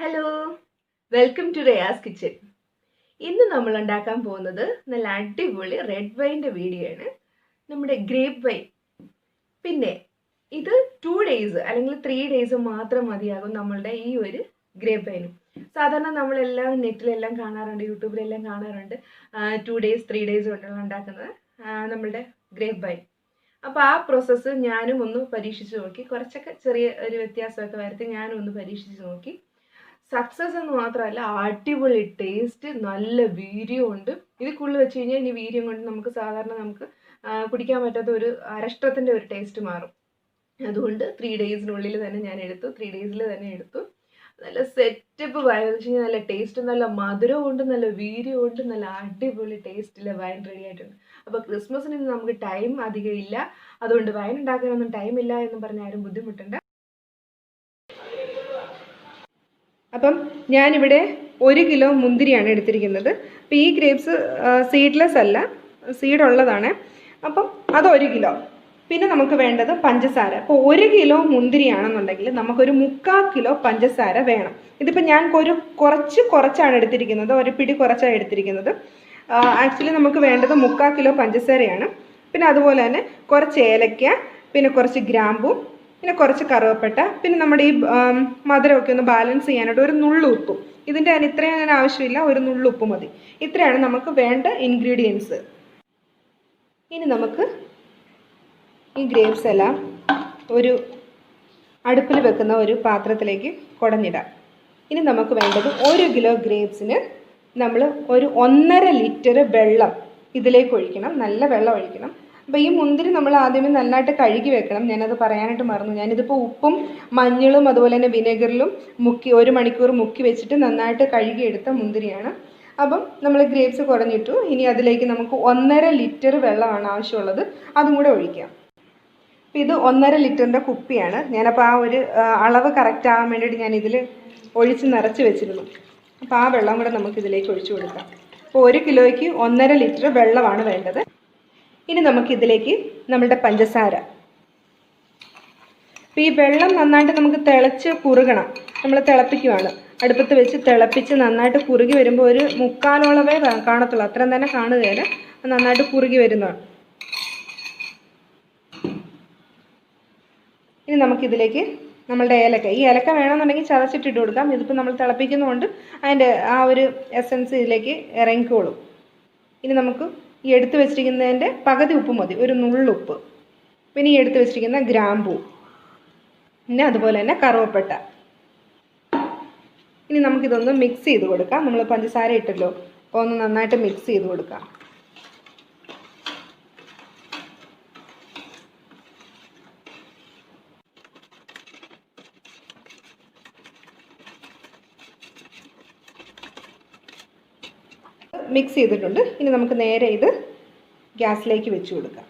Hello, welcome to Rayas kitchen. ഇന്ന് നമ്മൾ ഉണ്ടാക്കാൻ പോകുന്നത് നല്ല അടിപൊളി റെഡ് വൈൻ്റെ വീഡിയോ ആണ്. നമ്മുടെ ഗ്രേപ്പ് വൈൻ. പിന്നെ ഇത് 2 days അല്ലെങ്കിൽ 3 days മാത്രം മതിയാകും നമ്മളുടെ ഈ ഒരു ഗ്രേപ്പ് വൈന്. സാധാരണ നമ്മളെല്ലാം നെറ്റിലെല്ലാം കാണാറുണ്ട്, യൂട്യൂബിലെല്ലാം കാണാറുണ്ട് 2 days 3 days കൊണ്ടുള്ള ഉണ്ടാക്കുന്നത് നമ്മളുടെ ഗ്രേപ്പ് വൈൻ. അപ്പോൾ ആ പ്രോസസ്സ് ഞാനും ഒന്ന് പരീക്ഷിച്ച് നോക്കി. കുറച്ചൊക്കെ ചെറിയ ഒരു വ്യത്യാസമൊക്കെ വരുത്തി ഞാനും ഒന്ന് പരീക്ഷിച്ച് നോക്കി. സക്സസ് എന്ന് മാത്രമല്ല, അടിപൊളി ടേസ്റ്റ്, നല്ല വീര്യമുണ്ട്. ഇത് കൂടുതൽ വെച്ച് കഴിഞ്ഞാൽ ഇനി വീര്യം കൊണ്ട് നമുക്ക് സാധാരണ കുടിക്കാൻ പറ്റാത്ത ഒരു അരഷ്ടത്തിൻ്റെ ഒരു ടേസ്റ്റ് മാറും. അതുകൊണ്ട് 3 daysനുള്ളിൽ തന്നെ ഞാൻ എടുത്തു. 3 daysൽ തന്നെ എടുത്തു. നല്ല സെറ്റപ്പ് വൈൻ എന്ന് വെച്ച് കഴിഞ്ഞാൽ നല്ല ടേസ്റ്റ്, നല്ല മധുരമുണ്ട്, നല്ല വീര്യമുണ്ട്, നല്ല അടിപൊളി ടേസ്റ്റിലെ വൈൻ റെഡി ആയിട്ടുണ്ട്. അപ്പോൾ ക്രിസ്മസിന് നമുക്ക് ടൈം അധികം ഇല്ല, അതുകൊണ്ട് വൈൻ ഉണ്ടാക്കാനൊന്നും ടൈമില്ല എന്ന് പറഞ്ഞ് ആരും ബുദ്ധിമുട്ടുണ്ട്. അപ്പം ഞാനിവിടെ 1 kilo മുന്തിരിയാണ് എടുത്തിരിക്കുന്നത്. അപ്പോൾ ഈ ഗ്രേപ്സ് സീഡ്ലെസ് അല്ല, സീഡ് ഉള്ളതാണ്. അപ്പം അത് 1 kilo. പിന്നെ നമുക്ക് വേണ്ടത് പഞ്ചസാര. അപ്പോൾ 1 kilo മുന്തിരിയാണെന്നുണ്ടെങ്കിൽ നമുക്കൊരു 3/4 kilo പഞ്ചസാര വേണം. ഇതിപ്പോൾ ഞാൻ കുറച്ചാണ് എടുത്തിരിക്കുന്നത്, ഒരു പിടി കുറച്ചാണ് എടുത്തിരിക്കുന്നത്. ആക്ച്വലി നമുക്ക് വേണ്ടത് 3/4 kilo പഞ്ചസാരയാണ്. പിന്നെ അതുപോലെ തന്നെ കുറച്ച് ഏലക്ക, പിന്നെ കുറച്ച് ഗ്രാമ്പു, പിന്നെ കുറച്ച് കറുവപ്പട്ട, പിന്നെ നമ്മുടെ ഈ മധുരമൊക്കെ ഒന്ന് ബാലൻസ് ചെയ്യാനായിട്ട് ഒരു നുള്ളു ഉപ്പും. ഇതിൻ്റെ ഇത്രയും ആവശ്യമില്ല, ഒരു നുള്ളു ഉപ്പ് മതി. ഇത്രയാണ് നമുക്ക് വേണ്ട ഇൻഗ്രീഡിയൻസ്. ഇനി നമുക്ക് ഈ ഗ്രേപ്സ് എല്ലാം ഒരു അടുപ്പിൽ വെക്കുന്ന ഒരു പാത്രത്തിലേക്ക് കുടഞ്ഞിടാം. ഇനി നമുക്ക് വേണ്ടത് 1 kilo ഗ്രേപ്സിന് നമ്മൾ ഒരു 1.5 liter വെള്ളം ഇതിലേക്ക് ഒഴിക്കണം. നല്ല വെള്ളം ഒഴിക്കണം. അപ്പോൾ ഈ മുന്തിരി നമ്മൾ ആദ്യമേ നന്നായിട്ട് കഴുകി വെക്കണം. ഞാനത് പറയാനായിട്ട് മറന്നു. ഞാനിതിപ്പോൾ ഉപ്പും മഞ്ഞളും അതുപോലെ തന്നെ വിനെഗറിലും മുക്കി 1 മണിക്കൂർ മുക്കി വെച്ചിട്ട് നന്നായിട്ട് കഴുകിയെടുത്ത മുന്തിരിയാണ്. അപ്പം നമ്മൾ ഗ്രേപ്സ് കുടഞ്ഞിട്ടു. ഇനി അതിലേക്ക് നമുക്ക് 1.5 liter വെള്ളമാണ് ആവശ്യമുള്ളത്, അതും കൂടെ ഒഴിക്കാം. അപ്പോൾ ഇത് 1.5 liter കുപ്പിയാണ്. ഞാനപ്പോൾ ആ ഒരു അളവ് കറക്റ്റ് ആകാൻ വേണ്ടിയിട്ട് ഞാനിതിൽ ഒഴിച്ച് നിറച്ച് വെച്ചിരുന്നു. അപ്പോൾ ആ വെള്ളം കൂടെ നമുക്കിതിലേക്ക് ഒഴിച്ചു കൊടുക്കാം. അപ്പോൾ 1 kiloയ്ക്ക് 1.5 liter വെള്ളമാണ് വേണ്ടത്. ഇനി നമുക്കിതിലേക്ക് നമ്മളുടെ പഞ്ചസാര. അപ്പോൾ ഈ വെള്ളം നന്നായിട്ട് നമുക്ക് തിളച്ച് കുറുകണം. നമ്മൾ തിളപ്പിക്കുവാണ്, അടുപ്പത്ത് വെച്ച് തിളപ്പിച്ച് നന്നായിട്ട് കുറുകി വരുമ്പോൾ ഒരു 3/4ഓളമേ കാണത്തുള്ളൂ, അത്രയും തന്നെ കാണുകയില്ല. നന്നായിട്ട് കുറുകി വരുന്നതാണ്. ഇനി നമുക്കിതിലേക്ക് നമ്മളുടെ ഏലക്ക, ഈ ഏലക്ക വേണമെന്നുണ്ടെങ്കിൽ ചതച്ചിട്ടിട്ട് കൊടുക്കാം. ഇതിപ്പോൾ നമ്മൾ തിളപ്പിക്കുന്നതുകൊണ്ട് അതിൻ്റെ ആ ഒരു എസൻസ് ഇതിലേക്ക് ഇറങ്ങിക്കോളും. ഇനി നമുക്ക് ഈ എടുത്ത് വെച്ചിരിക്കുന്നതിൻ്റെ പകുതി ഉപ്പ് മതി, ഒരു നുള്ളുപ്പ്. പിന്നെ ഈ എടുത്ത് വെച്ചിരിക്കുന്ന ഗ്രാമ്പൂ, പിന്നെ അതുപോലെ തന്നെ കറുവപ്പട്ട. ഇനി നമുക്കിതൊന്ന് മിക്സ് ചെയ്ത് കൊടുക്കാം. നമ്മൾ പഞ്ചസാര ഇട്ടല്ലോ, അപ്പോൾ ഒന്ന് നന്നായിട്ട് മിക്സ് ചെയ്ത് കൊടുക്കാം. മിക്സ് ചെയ്തിട്ടുണ്ട്. ഇനി നമുക്ക് നേരെ ഇത് ഗ്യാസിലേക്ക് വെച്ച് കൊടുക്കാം.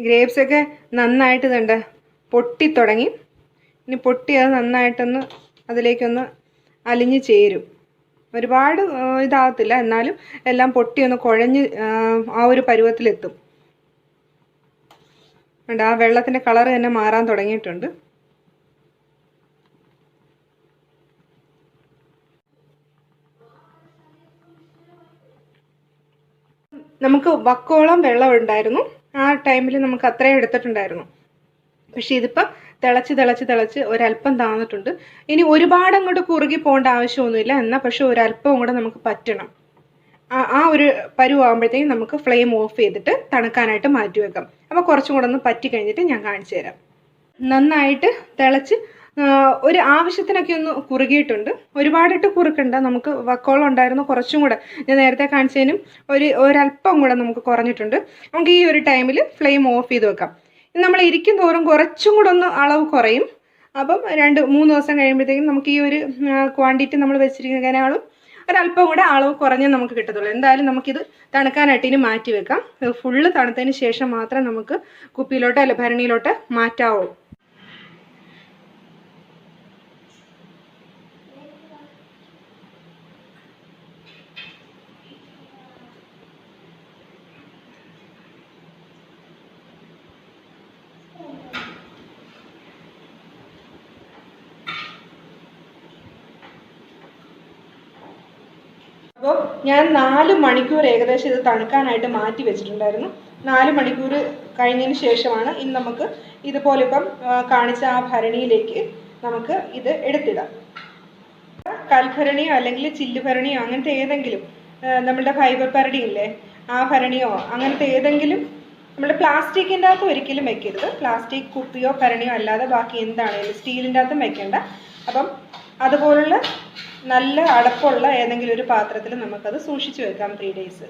ഗ്രേപ്സൊക്കെ നന്നായിട്ട് ഇതുണ്ട് പൊട്ടിത്തുടങ്ങി. ഇനി പൊട്ടി അത് നന്നായിട്ടൊന്ന് അതിലേക്കൊന്ന് അലിഞ്ഞ് ചേരും. ഒരുപാട് ഇതാകത്തില്ല, എന്നാലും എല്ലാം പൊട്ടിയൊന്ന് കുഴഞ്ഞ് ആ ഒരു പരുവത്തിലെത്തും. ഉണ്ട്, ആ വെള്ളത്തിൻ്റെ കളറ് തന്നെ മാറാൻ തുടങ്ങിയിട്ടുണ്ട്. നമുക്ക് വക്കോളം വെള്ളം ഉണ്ടായിരുന്നു. ആ ടൈമിൽ നമുക്ക് അത്രയും എടുത്തിട്ടുണ്ടായിരുന്നു. പക്ഷേ ഇതിപ്പോൾ തിളച്ച് ഒരല്പം താന്നിട്ടുണ്ട്. ഇനി ഒരുപാട് അങ്ങോട്ട് കുറുകി പോകേണ്ട ആവശ്യമൊന്നുമില്ല, എന്നാൽ പക്ഷെ ഒരല്പം കൂടെ നമുക്ക് പറ്റണം. ആ ഒരു പരുവാകുമ്പോഴത്തേക്കും നമുക്ക് ഫ്ലെയിം ഓഫ് ചെയ്തിട്ട് തണുക്കാനായിട്ട് മാറ്റി വെക്കാം. അപ്പോൾ കുറച്ചും കൂടെ ഒന്ന് പറ്റി കഴിഞ്ഞിട്ട് ഞാൻ കാണിച്ചു തരാം. നന്നായിട്ട് തിളച്ച് ഒരു ആവശ്യത്തിനൊക്കെ ഒന്ന് കുറുകിയിട്ടുണ്ട്. ഒരുപാടിട്ട് കുറുക്കണ്ട, നമുക്ക് വക്കോളം ഉണ്ടായിരുന്നു, കുറച്ചും കൂടെ ഞാൻ നേരത്തെ കാണിച്ചതിനും ഒരല്പം കൂടെ നമുക്ക് കുറഞ്ഞിട്ടുണ്ട്. നമുക്ക് ഈ ഒരു ടൈമിൽ ഫ്ലെയിം ഓഫ് ചെയ്ത് വെക്കാം. നമ്മൾ ഇരിക്കും തോറും കുറച്ചും കൂടെ ഒന്ന് അളവ് കുറയും. അപ്പം 2-3 ദിവസം കഴിയുമ്പോഴത്തേക്കും നമുക്ക് ഈ ഒരു ക്വാണ്ടിറ്റി നമ്മൾ വെച്ചിരിക്കുന്നതിനേക്കാളും ഒരല്പം കൂടെ അളവ് കുറഞ്ഞേ നമുക്ക് കിട്ടത്തുള്ളൂ. എന്തായാലും നമുക്കിത് തണുക്കാനായിട്ട് ഇനി മാറ്റി വെക്കാം. ഫുള്ള് തണുത്തതിന് ശേഷം മാത്രം നമുക്ക് കുപ്പിയിലോട്ടോ അല്ല ഭരണിയിലോട്ട് മാറ്റാവൂ. അപ്പോൾ ഞാൻ 4 മണിക്കൂർ ഏകദേശം ഇത് തണുക്കാനായിട്ട് മാറ്റി വെച്ചിട്ടുണ്ടായിരുന്നു. 4 മണിക്കൂർ കഴിഞ്ഞതിന് ശേഷമാണ് ഇന്ന് നമുക്ക് ഇതുപോലെ ഇപ്പം കാണിച്ച ആ ഭരണിയിലേക്ക് നമുക്ക് ഇത് എടുത്തിടാം. കൽഭരണിയോ അല്ലെങ്കിൽ ചില്ലുഭരണിയോ അങ്ങനത്തെ ഏതെങ്കിലും നമ്മളുടെ ഫൈബർ ഭരണിയില്ലേ, ആ ഭരണിയോ അങ്ങനത്തെ ഏതെങ്കിലും, നമ്മുടെ പ്ലാസ്റ്റിക്കിൻ്റെ അകത്ത് ഒരിക്കലും വെക്കരുത്. പ്ലാസ്റ്റിക് കുപ്പിയോ ഭരണിയോ അല്ലാതെ ബാക്കി എന്താണെങ്കിലും സ്റ്റീലിൻ്റെ അകത്തും വെക്കേണ്ട. അപ്പം അതുപോലുള്ള നല്ല അടപ്പുള്ള ഏതെങ്കിലും ഒരു പാത്രത്തിൽ നമുക്കത് സൂക്ഷിച്ചു വെക്കാം 3 ഡേയ്സ്.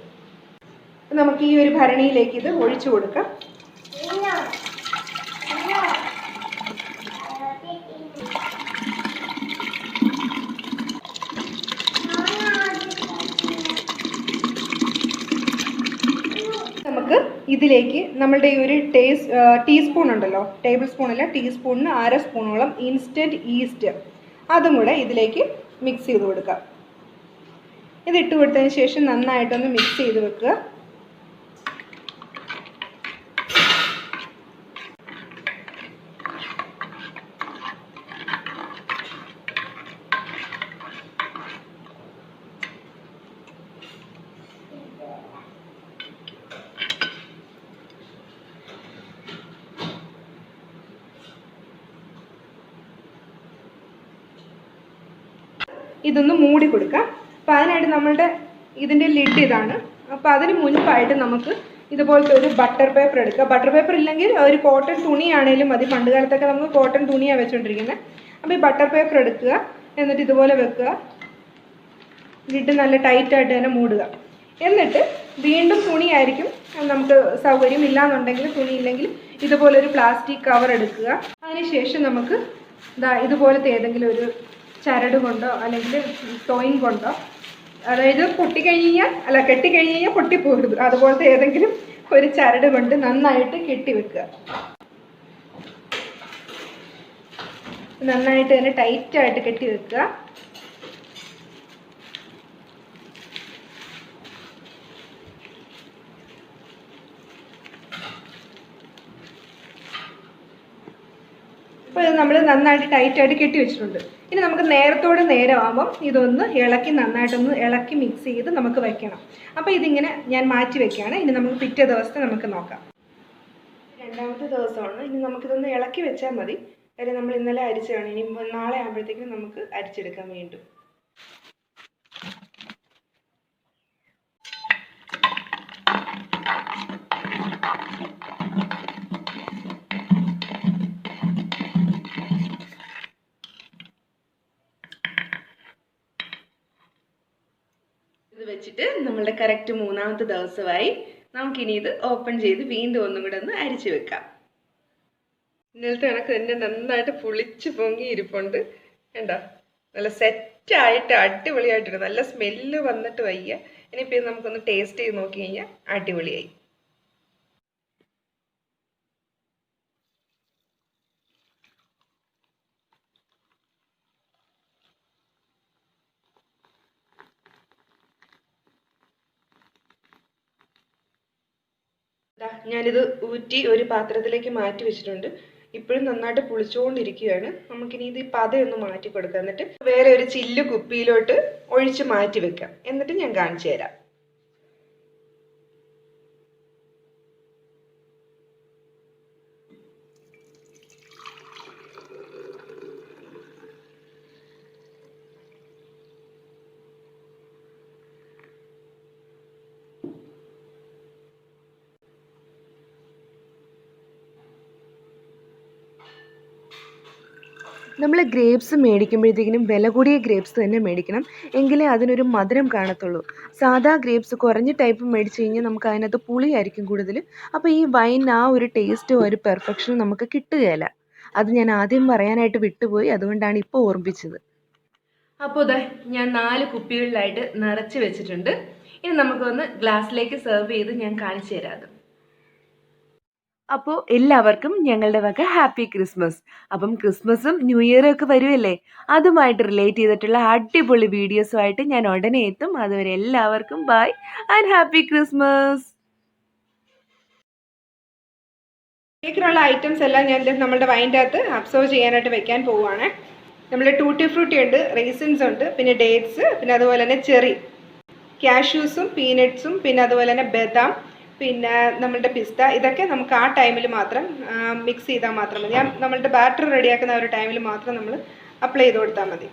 നമുക്ക് ഈ ഒരു ഭരണിയിലേക്ക് ഇത് ഒഴിച്ചു കൊടുക്കാം. നമുക്ക് ഇതിലേക്ക് നമ്മളുടെ ഈ ഒരു ടീസ്പൂൺ ഉണ്ടല്ലോ, ടേബിൾ സ്പൂണല്ല, ടീസ്പൂണിന് 1/2 സ്പൂണോളം ഇൻസ്റ്റൻറ്റ് ഈസ്റ്റ് അതും കൂടെ ഇതിലേക്ക് മിക്സ് ചെയ്ത് കൊടുക്കാം. ഇതിട്ട് കൊടുത്തതിന് ശേഷം നന്നായിട്ടൊന്ന് മിക്സ് ചെയ്ത് വെക്കുക. ഇതൊന്ന് മൂടി കൊടുക്കാം. അപ്പോൾ അതിനായിട്ട് നമ്മളുടെ ഇതിൻ്റെ ലിഡ് ഇതാണ്. അപ്പോൾ അതിന് മുൻപായിട്ട് നമുക്ക് ഇതുപോലത്തെ ഒരു ബട്ടർ പേപ്പർ എടുക്കുക. ബട്ടർ പേപ്പർ ഇല്ലെങ്കിൽ ഒരു കോട്ടൺ തുണിയാണേലും മതി. പണ്ട് കാലത്തൊക്കെ നമുക്ക് കോട്ടൺ തുണിയാണ് വെച്ചുകൊണ്ടിരിക്കുന്നത്. അപ്പോൾ ഈ ബട്ടർ പേപ്പർ എടുക്കുക, എന്നിട്ട് ഇതുപോലെ വെക്കുക. ലിഡ് നല്ല ടൈറ്റായിട്ട് തന്നെ മൂടുക. എന്നിട്ട് വീണ്ടും തുണിയായിരിക്കും നമുക്ക് സൗകര്യം. ഇല്ലാന്നുണ്ടെങ്കിൽ തുണിയില്ലെങ്കിൽ ഇതുപോലൊരു പ്ലാസ്റ്റിക് കവർ എടുക്കുക. അതിനുശേഷം നമുക്ക് ഇതുപോലത്തെ ഏതെങ്കിലും ഒരു ചരട് കൊണ്ടോ അല്ലെങ്കിൽ ടോയിങ് കൊണ്ടോ, അതായത് കെട്ടിക്കഴിഞ്ഞ് കഴിഞ്ഞാൽ പൊട്ടിപ്പോകരുത്, അതുപോലത്തെ ഏതെങ്കിലും ഒരു ചരട് കൊണ്ട് നന്നായിട്ട് കെട്ടിവെക്കുക. നന്നായിട്ട് തന്നെ ടൈറ്റായിട്ട് കെട്ടിവെക്കുക. അപ്പോൾ ഇത് നമ്മൾ നന്നായിട്ട് ടൈറ്റായിട്ട് കെട്ടി വെച്ചിട്ടുണ്ട്. ഇനി നമുക്ക് നേരത്തോടെ നേരമാകുമ്പം ഇതൊന്ന് നന്നായിട്ടൊന്ന് ഇളക്കി മിക്സ് ചെയ്ത് നമുക്ക് വെക്കണം. അപ്പോൾ ഇതിങ്ങനെ ഞാൻ മാറ്റി വെക്കുകയാണ്. ഇനി നമുക്ക് പിറ്റേ ദിവസത്തെ നമുക്ക് നോക്കാം. 2ാമത്തെ ദിവസമാണ്. ഇനി നമുക്കിതൊന്ന് ഇളക്കി വെച്ചാൽ മതി. കാര്യം നമ്മൾ ഇന്നലെ അരിച്ചതാണ്. ഇനി നാളെ ആകുമ്പോഴത്തേക്കും നമുക്ക് അരിച്ചെടുക്കാൻ വീണ്ടും. ഇത് വെച്ചിട്ട് നമ്മളുടെ കറക്റ്റ് 3ാമത്തെ ദിവസമായി. നമുക്കിനി ഇത് ഓപ്പൺ ചെയ്ത് വീണ്ടും ഒന്നും കൂടെ ഒന്ന് അരിച്ചു വെക്കാം. ഇന്നലത്തെ കണക്ക് തന്നെ നന്നായിട്ട് പുളിച്ച് പൊങ്ങി ഇരിപ്പുണ്ട്. കണ്ടോ, നല്ല സെറ്റായിട്ട് അടിപൊളിയായിട്ടുണ്ട്. നല്ല സ്മെല്ല് വന്നിട്ട് വയ്യ. ഇനിയിപ്പോൾ ഇത് നമുക്കൊന്ന് ടേസ്റ്റ് ചെയ്ത് നോക്കി കഴിഞ്ഞാൽ അടിപൊളിയായി. ഞാനിത് ഊറ്റി ഒരു പാത്രത്തിലേക്ക് മാറ്റി വെച്ചിട്ടുണ്ട്. ഇപ്പോഴും നന്നായിട്ട് പുളിച്ചുകൊണ്ടിരിക്കുകയാണ്. നമുക്കിനി ഇത് പതയൊന്ന് മാറ്റി കൊടുക്കാം. എന്നിട്ട് വേറെ ഒരു ചില്ല് കുപ്പിയിലോട്ട് ഒഴിച്ച് മാറ്റി വെക്കാം. എന്നിട്ട് ഞാൻ കാണിച്ചു തരാം. നമ്മൾ ഗ്രേപ്സ് മേടിക്കുമ്പോഴത്തേക്കിനും വില കൂടിയ ഗ്രേപ്സ് തന്നെ മേടിക്കണം, എങ്കിലേ അതിനൊരു മധുരം കാണത്തുള്ളൂ. സാധാ ഗ്രേപ്സ് കുറഞ്ഞ ടൈപ്പ് മേടിച്ച് കഴിഞ്ഞാൽ നമുക്ക് അതിനകത്ത് പുളിയായിരിക്കും കൂടുതൽ. അപ്പോൾ ഈ വൈൻ ആ ഒരു ടേസ്റ്റും ഒരു പെർഫെക്ഷനും നമുക്ക് കിട്ടുകയില്ല. അത് ഞാൻ ആദ്യം പറയാനായിട്ട് വിട്ടുപോയി, അതുകൊണ്ടാണ് ഇപ്പോൾ ഓർമ്മിപ്പിച്ചത്. അപ്പോൾ ഇതാ ഞാൻ 4 കുപ്പികളിലായിട്ട് നിറച്ച് വെച്ചിട്ടുണ്ട്. ഇനി നമുക്കൊന്ന് ഗ്ലാസ്സിലേക്ക് സെർവ് ചെയ്ത് ഞാൻ കാണിച്ചു തരാം. അപ്പോൾ എല്ലാവർക്കും ഞങ്ങളുടെ വക ഹാപ്പി ക്രിസ്മസ്. അപ്പം ക്രിസ്മസും ന്യൂ ഇയറും ഒക്കെ വരുമല്ലേ, അതുമായിട്ട് റിലേറ്റ് ചെയ്തിട്ടുള്ള അടിപൊളി വീഡിയോസുമായിട്ട് ഞാൻ ഉടനെ എത്തും. അതുവരെ എല്ലാവർക്കും ബൈ ആൻഡ് ഹാപ്പി ക്രിസ്മസ്. കേക്കിനുള്ള ഐറ്റംസ് എല്ലാം ഞാൻ നമ്മുടെ വൈൻ്റെ അകത്ത് അബ്സർവ് ചെയ്യാനായിട്ട് വെക്കാൻ പോവുകയാണ്. നമ്മൾ ടൂട്ടി ഫ്രൂട്ടി ഉണ്ട്, റേസിൻസ് ഉണ്ട്, പിന്നെ ഡേറ്റ്സ്, പിന്നെ അതുപോലെ തന്നെ ചെറി, കാഷ്യൂസും പീനട്ട്സും, പിന്നെ അതുപോലെ തന്നെ ബദാം, പിന്നെ നമ്മളുടെ പിസ്ത, ഇതൊക്കെ നമുക്ക് ആ ടൈമിൽ മാത്രം മിക്സ് ചെയ്താൽ മാത്രം മതി. നമ്മളുടെ ബാറ്റർ റെഡിയാക്കുന്ന ഒരു ടൈമിൽ മാത്രം നമ്മൾ അപ്ലൈ ചെയ്ത് കൊടുത്താൽ മതി.